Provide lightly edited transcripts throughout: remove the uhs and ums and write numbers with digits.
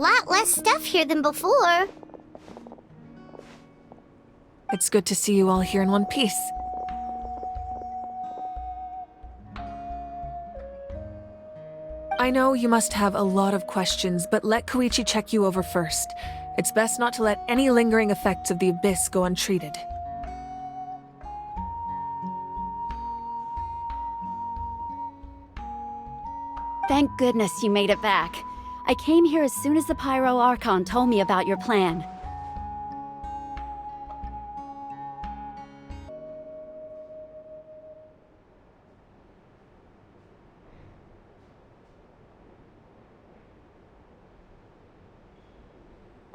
lot less stuff here than before. It's good to see you all here in one piece. I know you must have a lot of questions, but let Koichi check you over first. It's best not to let any lingering effects of the Abyss go untreated. Thank goodness you made it back. I came here as soon as the Pyro Archon told me about your plan.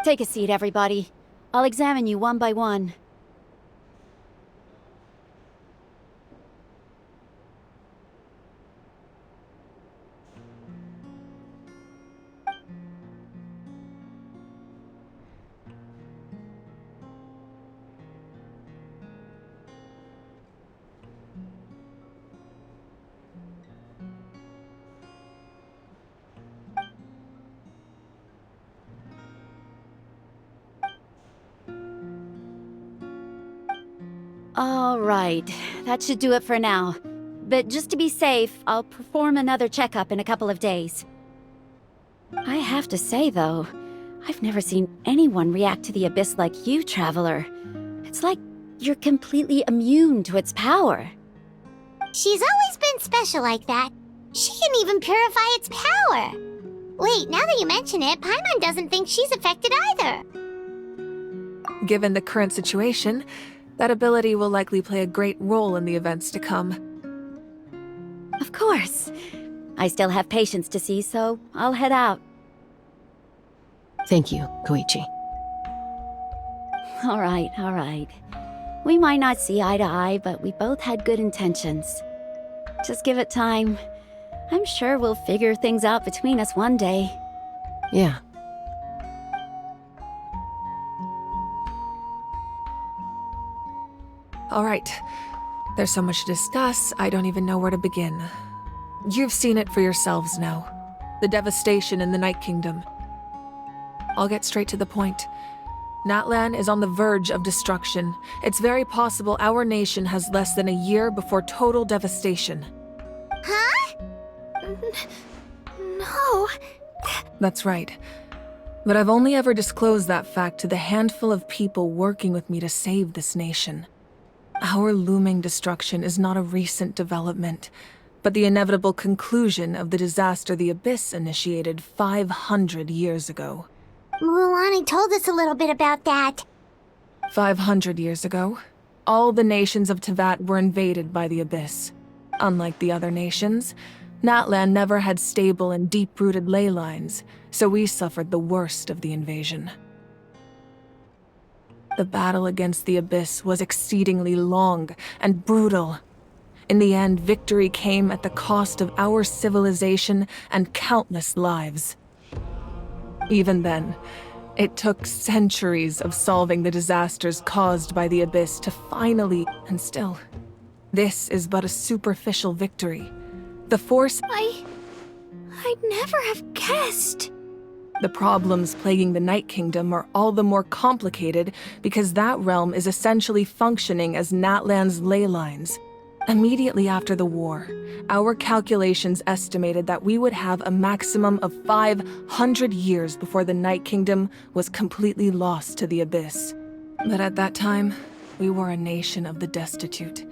Take a seat, everybody. I'll examine you one by one. All right, that should do it for now. But just to be safe, I'll perform another checkup in a couple of days. I have to say, though, I've never seen anyone react to the Abyss like you, Traveler. It's like you're completely immune to its power. She's always been special like that. She can even purify its power. Wait, now that you mention it, Paimon doesn't think she's affected either. Given the current situation, that ability will likely play a great role in the events to come. Of course. I still have patients to see, so I'll head out. Thank you, Koichi. All right. We might not see eye to eye, but we both had good intentions. Just give it time. I'm sure we'll figure things out between us one day. Yeah. All right. There's so much to discuss, I don't even know where to begin. You've seen it for yourselves now. The devastation in the Night Kingdom. I'll get straight to the point. Natlan is on the verge of destruction. It's very possible our nation has less than a year before total devastation. Huh? No. That's right. But I've only ever disclosed that fact to the handful of people working with me to save this nation. Our looming destruction is not a recent development, but the inevitable conclusion of the disaster the Abyss initiated 500 years ago. Mulani told us a little bit about that. 500 years ago, all the nations of Teyvat were invaded by the Abyss. Unlike the other nations, Natlan never had stable and deep-rooted ley lines, so we suffered the worst of the invasion. The battle against the Abyss was exceedingly long and brutal. In the end, victory came at the cost of our civilization and countless lives. Even then, it took centuries of solving the disasters caused by the Abyss to finally, and still, this is but a superficial victory. The force... I'd never have guessed. The problems plaguing the Night Kingdom are all the more complicated because that realm is essentially functioning as Natlan's ley lines. Immediately after the war, our calculations estimated that we would have a maximum of 500 years before the Night Kingdom was completely lost to the Abyss. But at that time, we were a nation of the destitute.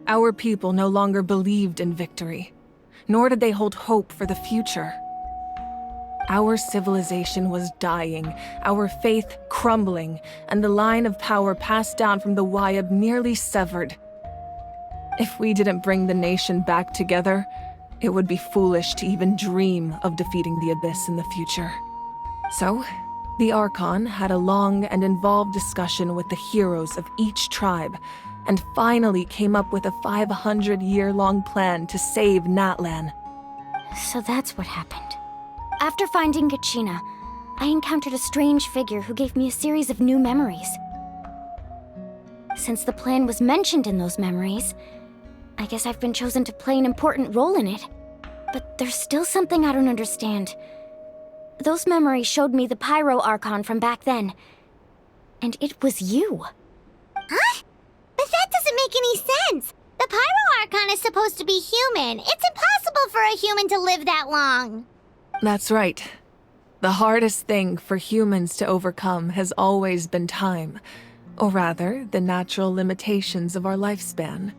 Our people no longer believed in victory, nor did they hold hope for the future. Our civilization was dying, our faith crumbling, and the line of power passed down from the Wayab nearly severed. If we didn't bring the nation back together, it would be foolish to even dream of defeating the Abyss in the future. So, the Archon had a long and involved discussion with the heroes of each tribe, and finally came up with a 500-year-long plan to save Natlan. So that's what happened. After finding Kachina, I encountered a strange figure who gave me a series of new memories. Since the plan was mentioned in those memories, I guess I've been chosen to play an important role in it. But there's still something I don't understand. Those memories showed me the Pyro Archon from back then. And it was you. Huh? But that doesn't make any sense. The Pyro Archon is supposed to be human. It's impossible for a human to live that long. That's right. The hardest thing for humans to overcome has always been time, or rather, the natural limitations of our lifespan.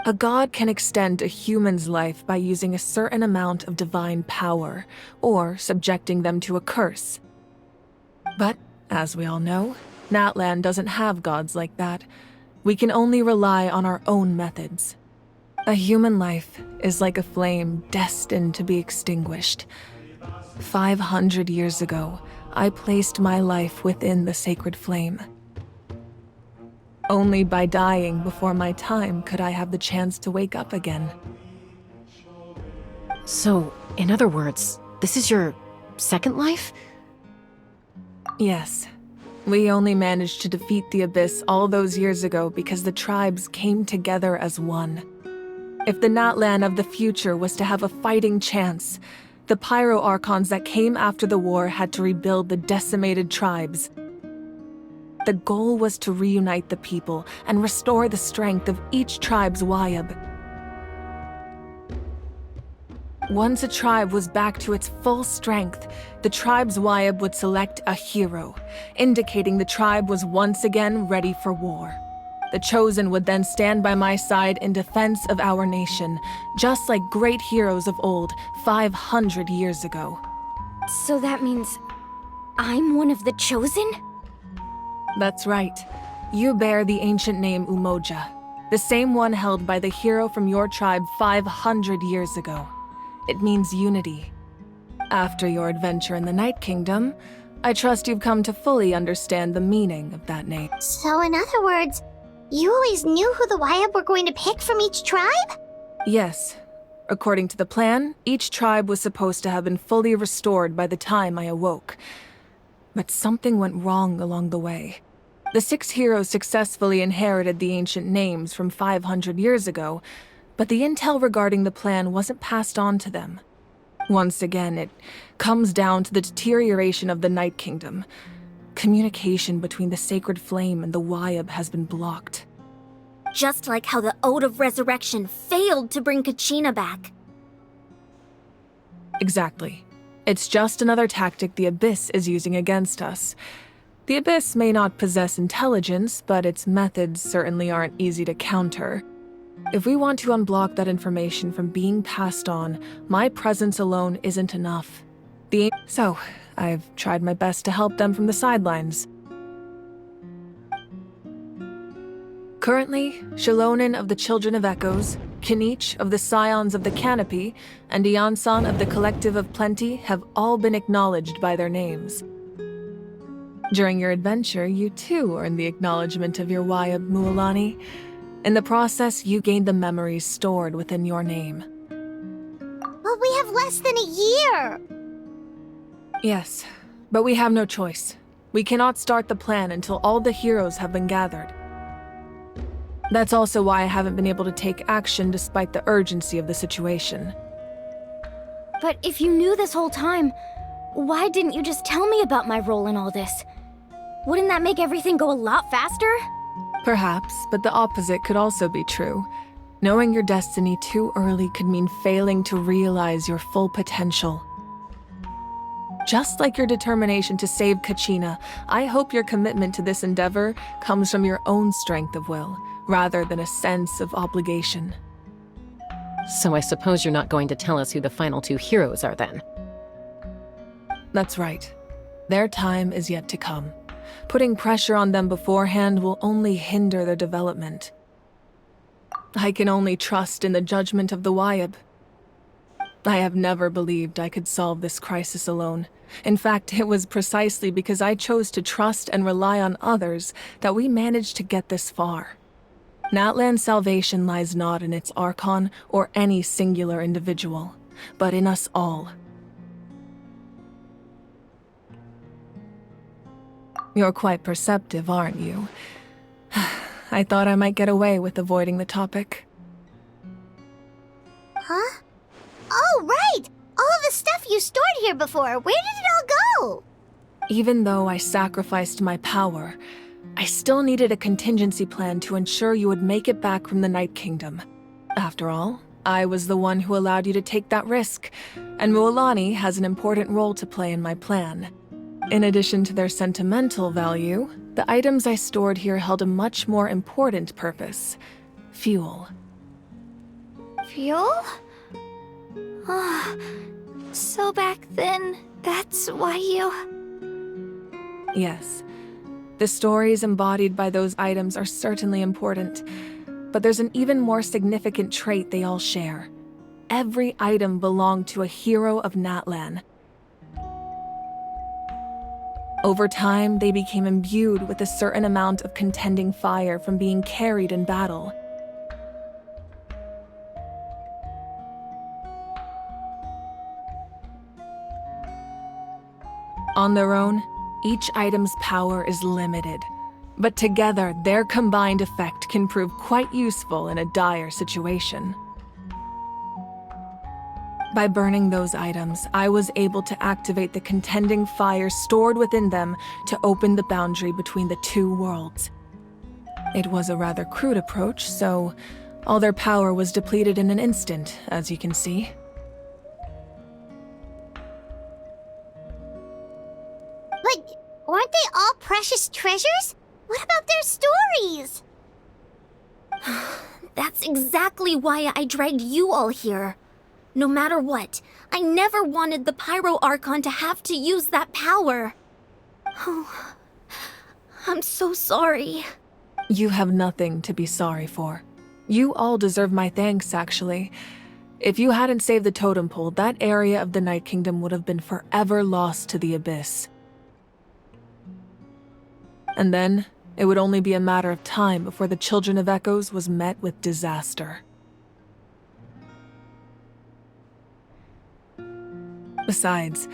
A god can extend a human's life by using a certain amount of divine power, or subjecting them to a curse. But, as we all know, Natlan doesn't have gods like that. We can only rely on our own methods. A human life is like a flame destined to be extinguished. 500 years ago, I placed my life within the sacred flame. Only by dying before my time could I have the chance to wake up again. So, in other words, this is your second life? Yes. We only managed to defeat the Abyss all those years ago because the tribes came together as one. If the Natlan of the future was to have a fighting chance, the Pyro Archons that came after the war had to rebuild the decimated tribes. The goal was to reunite the people and restore the strength of each tribe's Wayab. Once a tribe was back to its full strength, the tribe's Wayab would select a hero, indicating the tribe was once again ready for war. The Chosen would then stand by my side in defense of our nation, just like great heroes of old, 500 years ago. So that means I'm one of the Chosen? That's right. You bear the ancient name Umoja, the same one held by the hero from your tribe 500 years ago. It means unity. After your adventure in the Night Kingdom, I trust you've come to fully understand the meaning of that name. So in other words, you always knew who the Wayab were going to pick from each tribe? Yes. According to the plan, each tribe was supposed to have been fully restored by the time I awoke. But something went wrong along the way. The 6 heroes successfully inherited the ancient names from 500 years ago, but the intel regarding the plan wasn't passed on to them. Once again, it comes down to the deterioration of the Night Kingdom. Communication between the Sacred Flame and the Wayab has been blocked. Just like how the Ode of Resurrection failed to bring Kachina back. Exactly. It's just another tactic the Abyss is using against us. The Abyss may not possess intelligence, but its methods certainly aren't easy to counter. If we want to unblock that information from being passed on, my presence alone isn't enough. So, I've tried my best to help them from the sidelines. Currently, Shilonen of the Children of Echoes, Kinich of the Scions of the Canopy, and Iansan of the Collective of Plenty have all been acknowledged by their names. During your adventure, you too earned the acknowledgement of your Wayab, Mualani. In the process, you gained the memories stored within your name. But we have less than a year! Yes, but we have no choice. We cannot start the plan until all the heroes have been gathered. That's also why I haven't been able to take action despite the urgency of the situation. But if you knew this whole time, why didn't you just tell me about my role in all this? Wouldn't that make everything go a lot faster? Perhaps, but the opposite could also be true. Knowing your destiny too early could mean failing to realize your full potential. Just like your determination to save Kachina, I hope your commitment to this endeavor comes from your own strength of will, rather than a sense of obligation. So I suppose you're not going to tell us who the final 2 heroes are then? That's right. Their time is yet to come. Putting pressure on them beforehand will only hinder their development. I can only trust in the judgment of the Wayab. I have never believed I could solve this crisis alone. In fact, it was precisely because I chose to trust and rely on others that we managed to get this far. Natlan's salvation lies not in its Archon or any singular individual, but in us all. You're quite perceptive, aren't you? I thought I might get away with avoiding the topic. Huh? Oh, right! All of a the stuff you stored here before? Where did it all go? Even though I sacrificed my power, I still needed a contingency plan to ensure you would make it back from the Night Kingdom. After all, I was the one who allowed you to take that risk, and Mualani has an important role to play in my plan. In addition to their sentimental value, the items I stored here held a much more important purpose: fuel. Fuel? Ah, so back then, that's why you... Yes, the stories embodied by those items are certainly important, but there's an even more significant trait they all share. Every item belonged to a hero of Natlan. Over time, they became imbued with a certain amount of contending fire from being carried in battle. On their own, each item's power is limited, but together their combined effect can prove quite useful in a dire situation. By burning those items, I was able to activate the contending fire stored within them to open the boundary between the two worlds. It was a rather crude approach, so all their power was depleted in an instant, as you can see. But aren't they all precious treasures? What about their stories? That's exactly why I dragged you all here. No matter what, I never wanted the Pyro Archon to have to use that power. Oh, I'm so sorry. You have nothing to be sorry for. You all deserve my thanks, actually. If you hadn't saved the totem pole, that area of the Night Kingdom would have been forever lost to the abyss. And then, it would only be a matter of time before the Children of Echoes was met with disaster. Besides,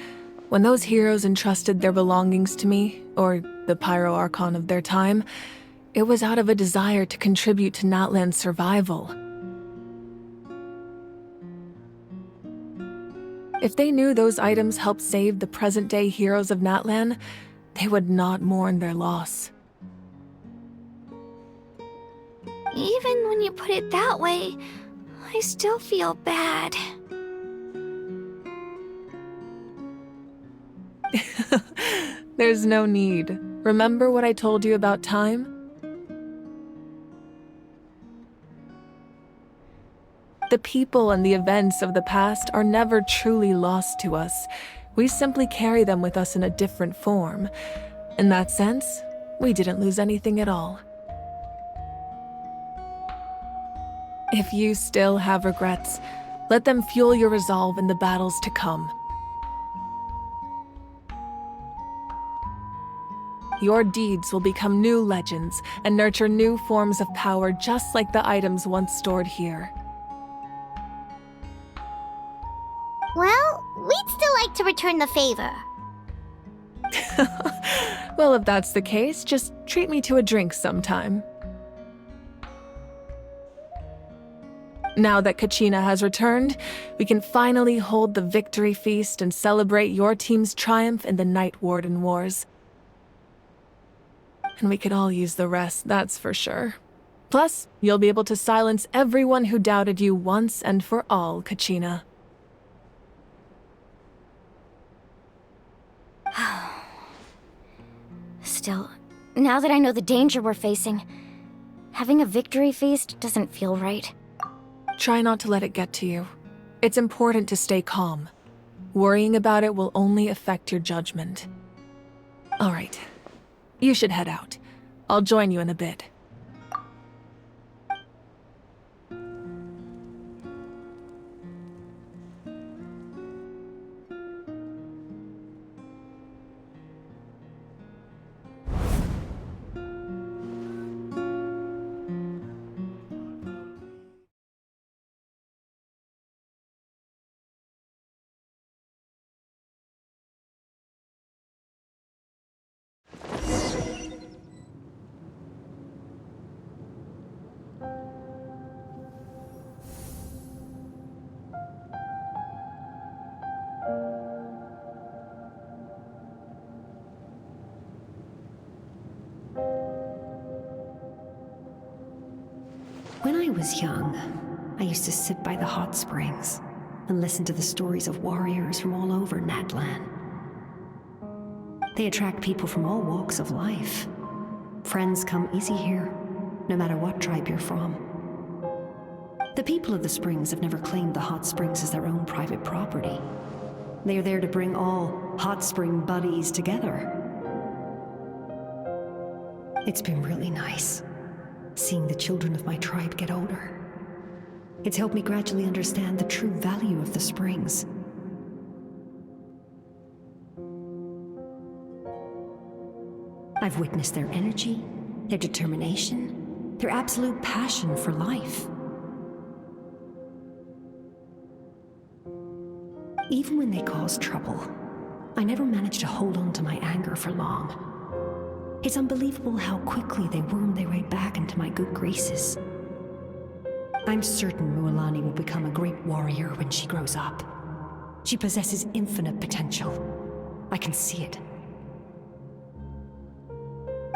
when those heroes entrusted their belongings to me, or the Pyro Archon of their time, it was out of a desire to contribute to Natlan's survival. If they knew those items helped save the present-day heroes of Natlan, they would not mourn their loss. Even when you put it that way, I still feel bad. There's no need. Remember what I told you about time? The people and the events of the past are never truly lost to us. We simply carry them with us in a different form. In that sense, we didn't lose anything at all. If you still have regrets, let them fuel your resolve in the battles to come. Your deeds will become new legends and nurture new forms of power just like the items once stored here. Well, we'd still like to return the favor. Well, if that's the case, just treat me to a drink sometime. Now that Kachina has returned, we can finally hold the victory feast and celebrate your team's triumph in the Night Warden Wars. And we could all use the rest, that's for sure. Plus, you'll be able to silence everyone who doubted you once and for all, Kachina. Still, now that I know the danger we're facing, having a victory feast doesn't feel right. Try not to let it get to you. It's important to stay calm. Worrying about it will only affect your judgment. All right. You should head out. I'll join you in a bit. When I was young, I used to sit by the hot springs and listen to the stories of warriors from all over Natlan. They attract people from all walks of life. Friends come easy here, no matter what tribe you're from. The people of the springs have never claimed the hot springs as their own private property. They are there to bring all hot spring buddies together. It's been really nice, seeing the children of my tribe get older. It's helped me gradually understand the true value of the springs. I've witnessed their energy, their determination, their absolute passion for life. Even when they cause trouble, I never managed to hold on to my anger for long. It's unbelievable how quickly they worm their way back into my good graces. I'm certain Mualani will become a great warrior when she grows up. She possesses infinite potential. I can see it.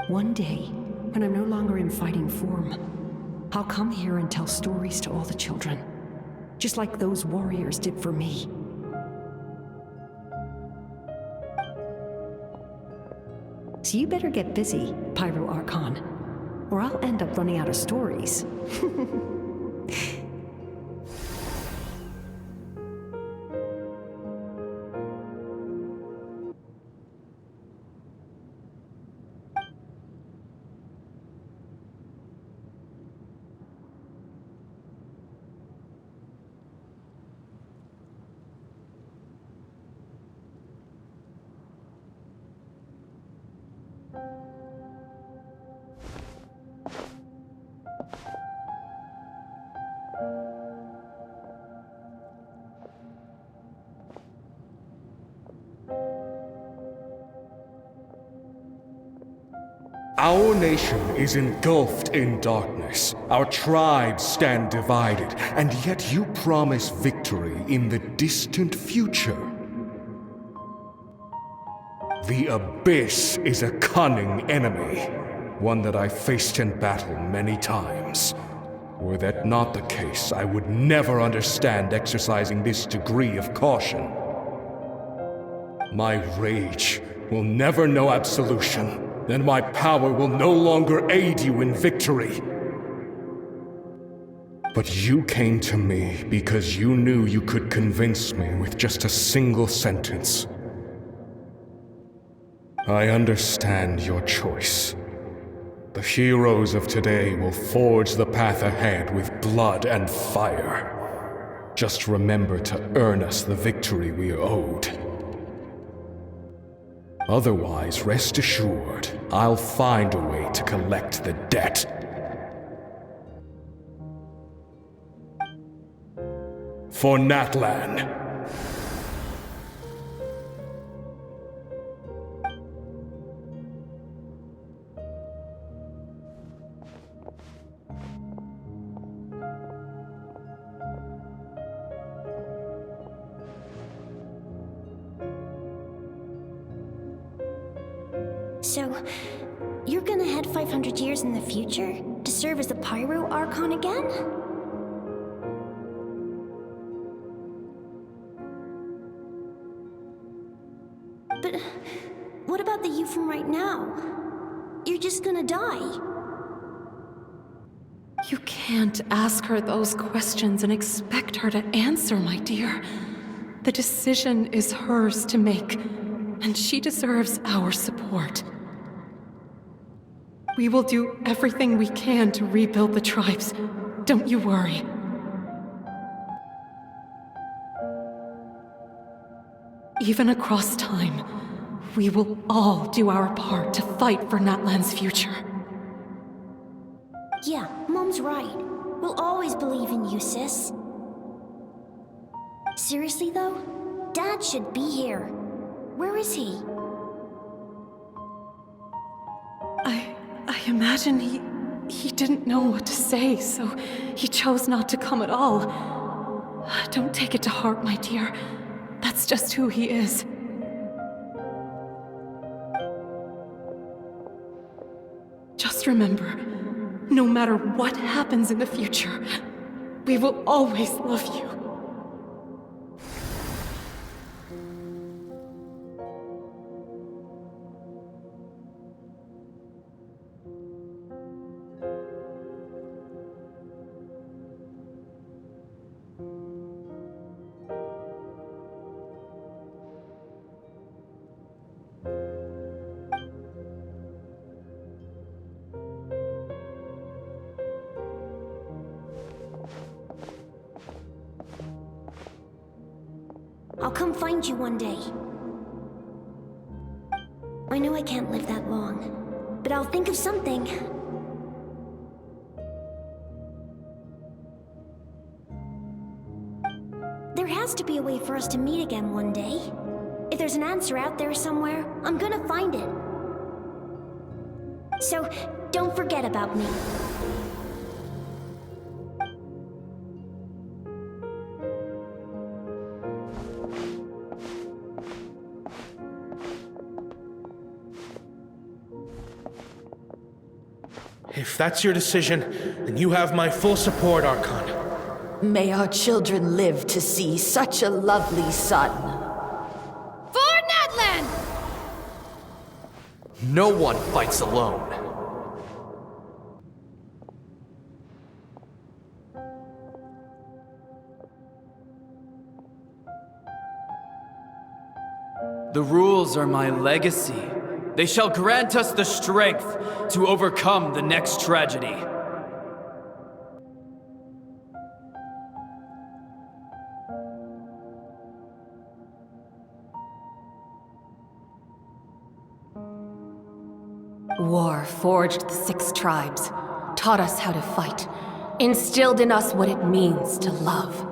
One day, when I'm no longer in fighting form, I'll come here and tell stories to all the children, just like those warriors did for me. So you better get busy, Pyro Archon, or I'll end up running out of stories. Our nation is engulfed in darkness. Our tribes stand divided, and yet you promise victory in the distant future. The Abyss is a cunning enemy, one that I faced in battle many times. Were that not the case, I would never understand exercising this degree of caution. My rage will never know absolution. Then my power will no longer aid you in victory. But you came to me because you knew you could convince me with just a single sentence. I understand your choice. The heroes of today will forge the path ahead with blood and fire. Just remember to earn us the victory we are owed. Otherwise, rest assured, I'll find a way to collect the debt. For Natlan. So, you're gonna head 500 years in the future to serve as the Pyro Archon again? But what about the you from right now? You're just gonna die. You can't ask her those questions and expect her to answer, my dear. The decision is hers to make, and she deserves our support. We will do everything we can to rebuild the tribes. Don't you worry. Even across time, we will all do our part to fight for Natlan's future. Yeah, Mom's right. We'll always believe in you, sis. Seriously though, Dad should be here. Where is he? I imagine he didn't know what to say, so he chose not to come at all. Don't take it to heart, my dear. That's just who he is. Just remember, No matter what happens in the future, we will always love you. I'll come find you one day. I know I can't live that long, but I'll think of something. There has to be a way for us to meet again one day. If there's an answer out there somewhere, I'm gonna find it. So, don't forget about me. If that's your decision, then you have my full support, Archon. May our children live to see such a lovely son. For Natlan! No one fights alone. The rules are my legacy. They shall grant us the strength to overcome the next tragedy. War forged the 6 tribes, taught us how to fight, instilled in us what it means to love.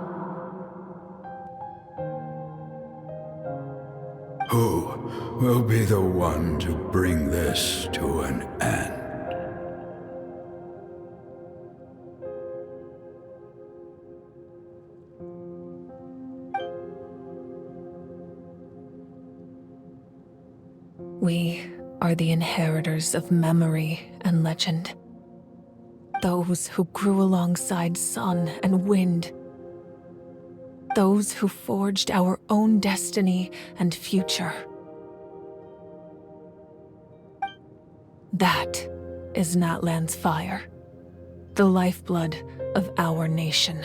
Who will be the one to bring this to an end? We are the inheritors of memory and legend. Those who grew alongside sun and wind. Those who forged our own destiny and future. That is Natlan's fire, the lifeblood of our nation.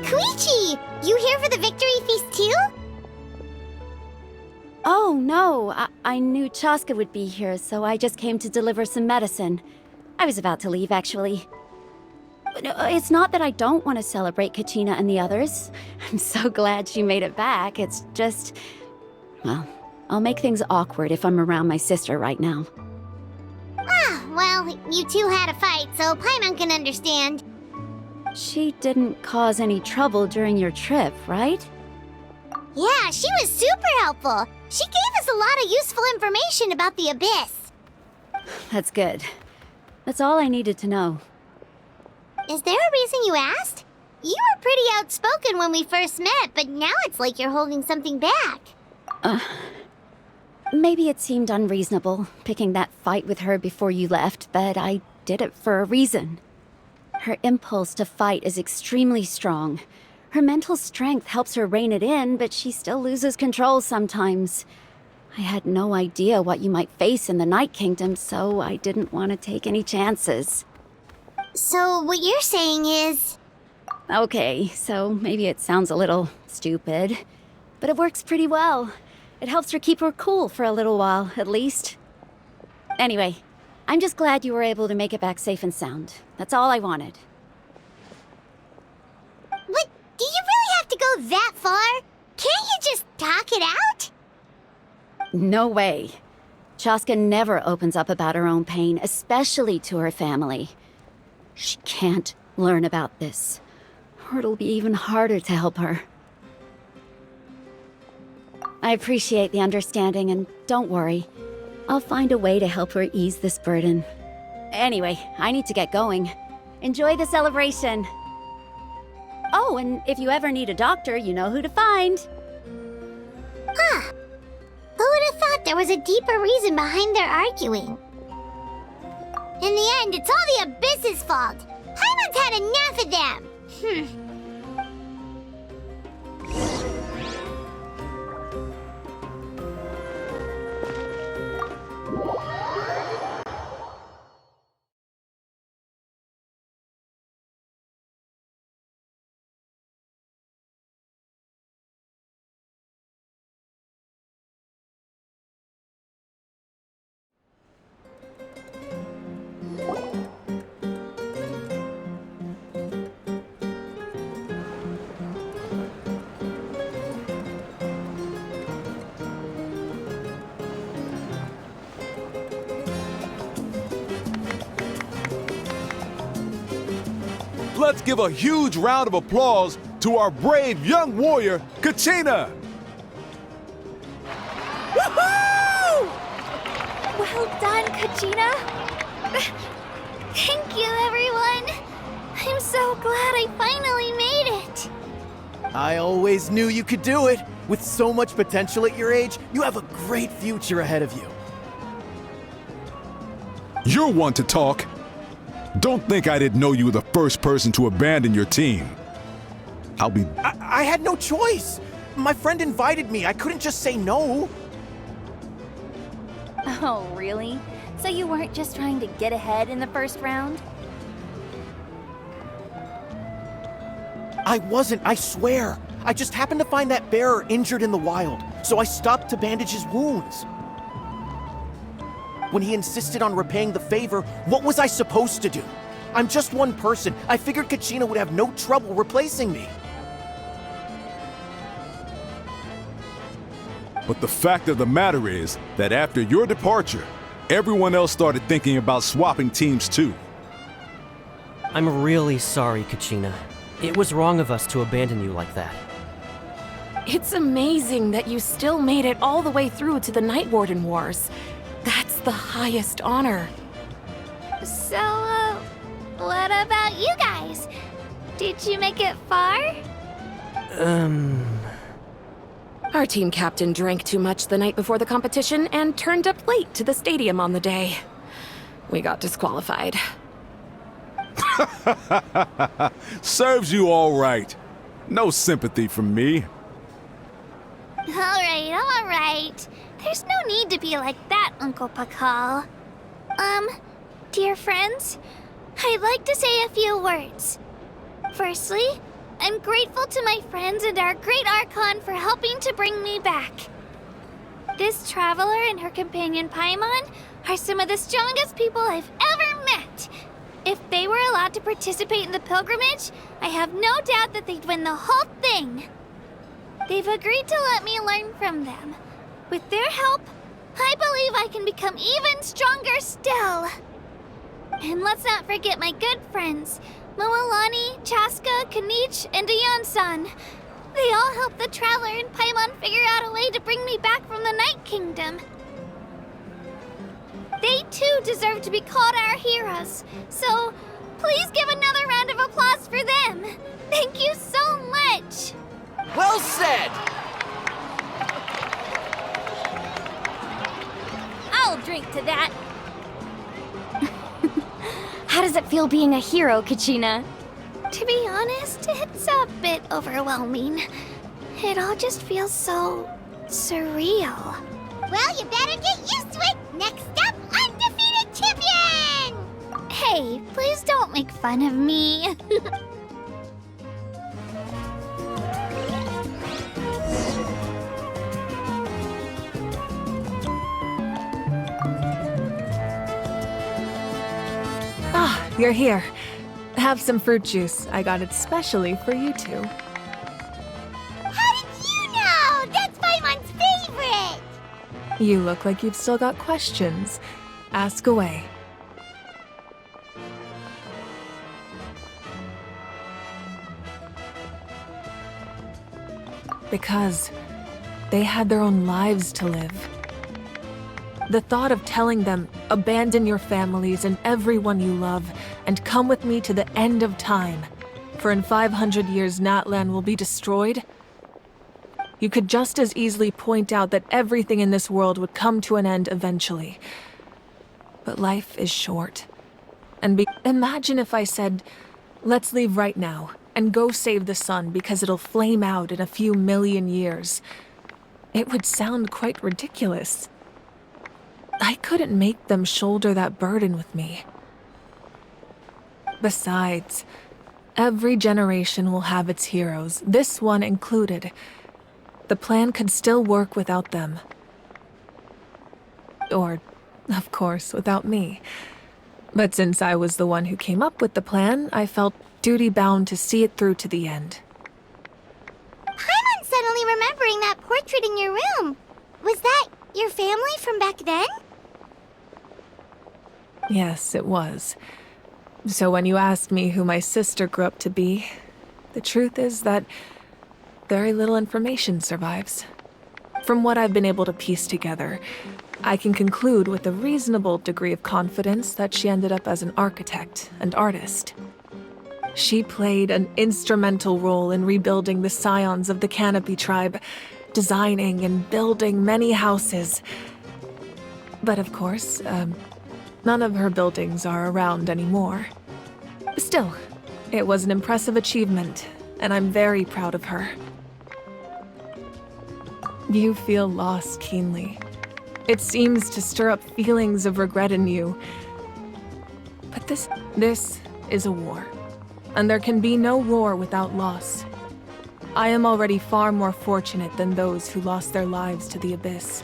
Koichi! You here for the victory feast too? Oh, no. I knew Chaska would be here, so I just came to deliver some medicine. I was about to leave, actually. No, it's not that I don't want to celebrate Kachina and the others. I'm so glad she made it back. It's just... well, I'll make things awkward if I'm around my sister right now. Ah, well, you two had a fight, so Paimon can understand. She didn't cause any trouble during your trip, right? Yeah, she was super helpful. She gave us a lot of useful information about the Abyss. That's good. That's all I needed to know. Is there a reason you asked? You were pretty outspoken when we first met, but now it's like you're holding something back. Maybe it seemed unreasonable, picking that fight with her before you left, but I did it for a reason. Her impulse to fight is extremely strong. Her mental strength helps her rein it in, but she still loses control sometimes. I had no idea what you might face in the Night Kingdom, so I didn't want to take any chances. So what you're saying is... Okay, so maybe it sounds a little stupid, but it works pretty well. It helps her keep her cool for a little while, at least. Anyway, I'm just glad you were able to make it back safe and sound. That's all I wanted. But do you really have to go that far? Can't you just talk it out? No way. Chaska never opens up about her own pain, especially to her family. She can't learn about this, or it'll be even harder to help her. I appreciate the understanding, and don't worry. I'll find a way to help her ease this burden. Anyway, I need to get going. Enjoy the celebration. Oh, and if you ever need a doctor, you know who to find. Huh. Who would have thought there was a deeper reason behind their arguing? In the end, it's all the Abyss's fault. Paimon's had enough of them. Let's give a huge round of applause to our brave young warrior, Kachina! Woohoo! Well done, Kachina. Thank you, everyone. I'm so glad I finally made it. I always knew you could do it. With so much potential at your age, you have a great future ahead of you. You're one to talk. Don't think I didn't know you were the first person to abandon your team. I had no choice. My friend invited me. I couldn't just say no. Oh, really? So you weren't just trying to get ahead in the first round? I wasn't, I swear. I just happened to find that bearer injured in the wild, so I stopped to bandage his wounds. When he insisted on repaying the favor, what was I supposed to do? I'm just one person. I figured Kachina would have no trouble replacing me. But the fact of the matter is that after your departure, everyone else started thinking about swapping teams too. I'm really sorry, Kachina. It was wrong of us to abandon you like that. It's amazing that you still made it all the way through to the Night Warden Wars. That's the highest honor. So, what about you guys? Did you make it far? Our team captain drank too much the night before the competition and turned up late to the stadium on the day. We got disqualified. Serves you all right. No sympathy from me. All right. There's no need to be like that, Uncle Pakal. Dear friends, I'd like to say a few words. Firstly, I'm grateful to my friends and our great Archon for helping to bring me back. This traveler and her companion Paimon are some of the strongest people I've ever met. If they were allowed to participate in the pilgrimage, I have no doubt that they'd win the whole thing. They've agreed to let me learn from them. With their help, I believe I can become even stronger still. And let's not forget my good friends, Moalani, Chaska, Kanich, and Ayan-san. They all helped the Traveler and Paimon figure out a way to bring me back from the Night Kingdom. They too deserve to be called our heroes, so please give another round of applause for them. Thank you so much. Well said! I'll drink to that. How does it feel being a hero, Kachina? To be honest, it's a bit overwhelming. It all just feels so surreal. Well, you better get used to it. Next up, undefeated champion! Hey, please don't make fun of me. You're here. Have some fruit juice. I got it specially for you two. You look like you've still got questions. Ask away. Because they had their own lives to live. The thought of telling them, abandon your families and everyone you love, and come with me to the end of time, for in 500 years Natlan will be destroyed. You could just as easily point out that everything in this world would come to an end eventually. But life is short. And imagine if I said, let's leave right now, and go save the sun because it'll flame out in a few million years. It would sound quite ridiculous. I couldn't make them shoulder that burden with me. Besides, every generation will have its heroes, this one included. The plan could still work without them. Or, of course, without me. But since I was the one who came up with the plan, I felt duty-bound to see it through to the end. I'm suddenly remembering that portrait in your room. Was that your family from back then? Yes, it was. So when you asked me who my sister grew up to be, the truth is that very little information survives. From what I've been able to piece together, I can conclude with a reasonable degree of confidence that she ended up as an architect and artist. She played an instrumental role in rebuilding the scions of the Canopy tribe, designing and building many houses. But of course, none of her buildings are around anymore. Still, it was an impressive achievement, and I'm very proud of her. You feel loss keenly. It seems to stir up feelings of regret in you. But this is a war, and there can be no war without loss. I am already far more fortunate than those who lost their lives to the Abyss.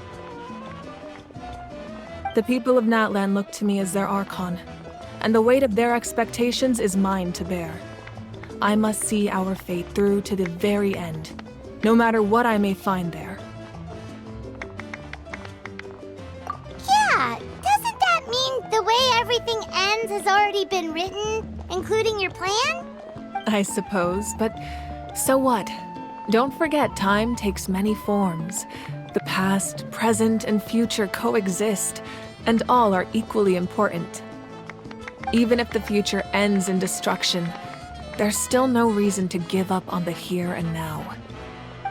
The people of Natlan look to me as their Archon, and the weight of their expectations is mine to bear. I must see our fate through to the very end, no matter what I may find there. Yeah, doesn't that mean the way everything ends has already been written, including your plan? I suppose, but so what? Don't forget, time takes many forms. The past, present, and future coexist, and all are equally important. Even if the future ends in destruction, there's still no reason to give up on the here and now.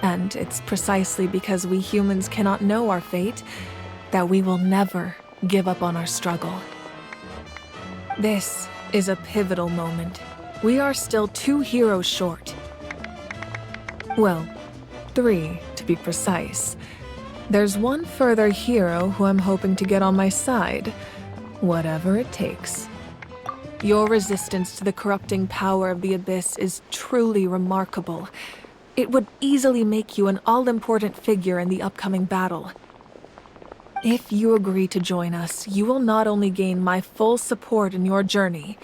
And it's precisely because we humans cannot know our fate that we will never give up on our struggle. This is a pivotal moment. We are still 2 heroes short. Well, 3 to be precise. There's one further hero who I'm hoping to get on my side, whatever it takes. Your resistance to the corrupting power of the Abyss is truly remarkable. It would easily make you an all-important figure in the upcoming battle. If you agree to join us, you will not only gain my full support in your journey,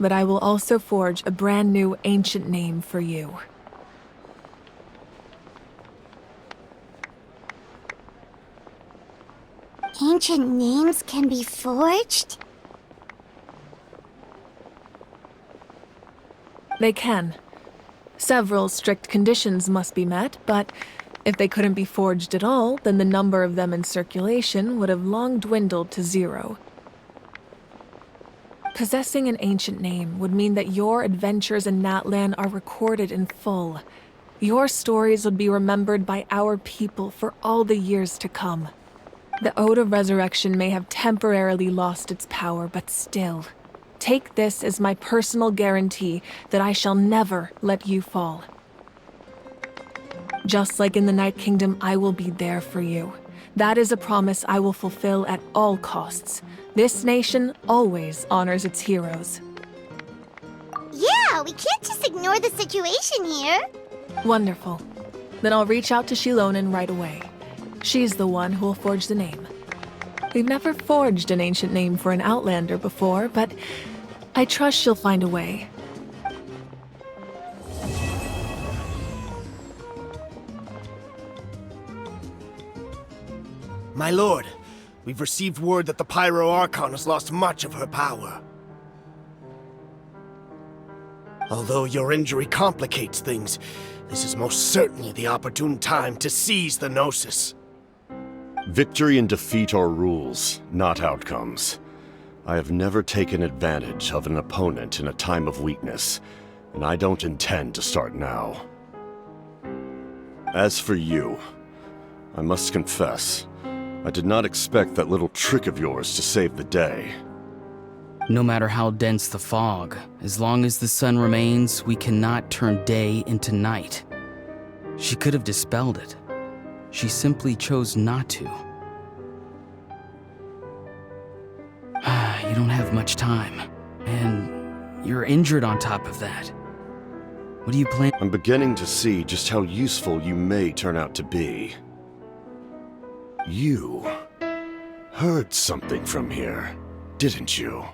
but I will also forge a brand new ancient name for you. Ancient names can be forged? They can. Several strict conditions must be met, but if they couldn't be forged at all, then the number of them in circulation would have long dwindled to 0. Possessing an ancient name would mean that your adventures in Natlan are recorded in full. Your stories would be remembered by our people for all the years to come. The Ode of Resurrection may have temporarily lost its power, but still, take this as my personal guarantee that I shall never let you fall. Just like in the Night Kingdom, I will be there for you. That is a promise I will fulfill at all costs. This nation always honors its heroes. Yeah, we can't just ignore the situation here. Wonderful. Then I'll reach out to Shilonen right away. She's the one who will forge the name. We've never forged an ancient name for an Outlander before, but I trust she'll find a way. My lord, we've received word that the Pyro Archon has lost much of her power. Although your injury complicates things, this is most certainly the opportune time to seize the Gnosis. Victory and defeat are rules, not outcomes. I have never taken advantage of an opponent in a time of weakness, and I don't intend to start now. As for you, I must confess, I did not expect that little trick of yours to save the day. No matter how dense the fog, as long as the sun remains, we cannot turn day into night. She could have dispelled it. She simply chose not to. You don't have much time, and you're injured on top of that. What do you plan? I'm beginning to see just how useful you may turn out to be. You heard something from here, didn't you?